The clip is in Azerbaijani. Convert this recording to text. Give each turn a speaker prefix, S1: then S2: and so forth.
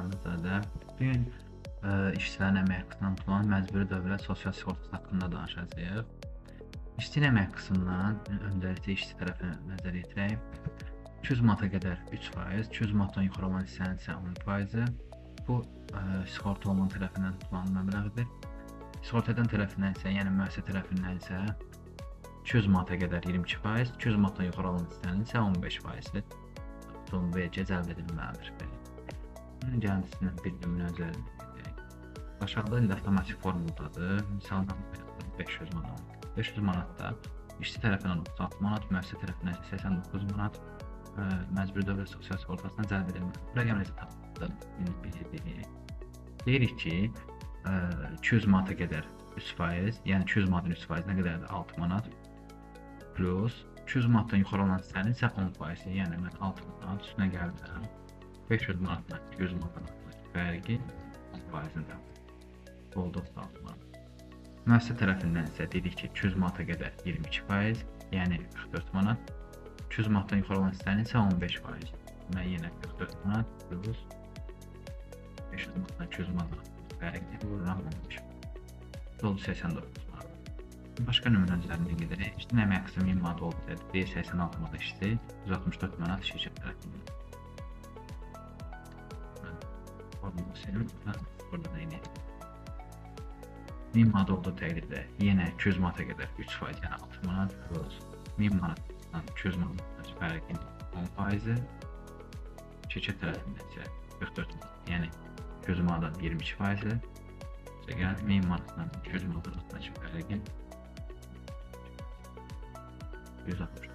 S1: Rəhmanzadə. Bu gün işçilərin əmək haqqından tutulan məcburi dövlət sosial sığortası haqqında danışacağıq. İşçinin əmək haqqından öncəliklə işçi tərəfinə nəzər yetirək. 200 manata qədər 3%, 200 manatdan yuxarı olan hissənin isə 10%. Bu sığorta olunan tərəfindən tutulan məbləğdir. Sığorta edən tərəfindən isə, yəni müəssisə tərəfindən isə 200 manata qədər 22%, 200 manatdan yuxarı olan hissənin isə 15%-dir. Tutulum vergi cəlb edilməlidir. Gəlməsindən bildirimin özəlliyidir. Aşağıda indi avtomatik formuldadır. Misaldan 500 manat. 500 manatda işçi tərəfindən 36 manat, müəssisə tərəfindən 89 manat məcburi dövlət sosial sığortasına cəlb edilməlidir. Bu rəqəm necə tapılır? Deyirik ki, 200 manata qədər 3%, yəni 200 manatın 3% nə qədərdir? 6 manat plus 200 manatdan yuxarı olan hissənin isə 10%, yəni mən 6 manat üstünə gəldirəm. 500 manatdan 200 manatdan fərqi 10%-dən oldu 36 manat. Müəssisə tərəfindən isə dedik ki, 200 manata qədər 22%, yəni 44 manat. 200 manatdan yuxarı olan hissənin isə 15%. Mən yenə 44 manat plus 500 manatdan 200 manat fərqi vururam 15%. Oldu 89 manat. Başqa nümunələrdən gedərək, işçinin əmək haqqı 1000 manat oldu, 86 manat işçi, 164 manat şirkət tərəfindən. Burada da yine 1000 manat olduğu təqdirdə yenə 200 manata qədər 3%, yəni 60 manat plus 1000 manatdan 200 manat fərqin 10%, şirkət tərəfindən isə 44 manat, yəni 200 manatdan 22%, yəni 1000 manatdan 200 manat arasındakı fərqin 160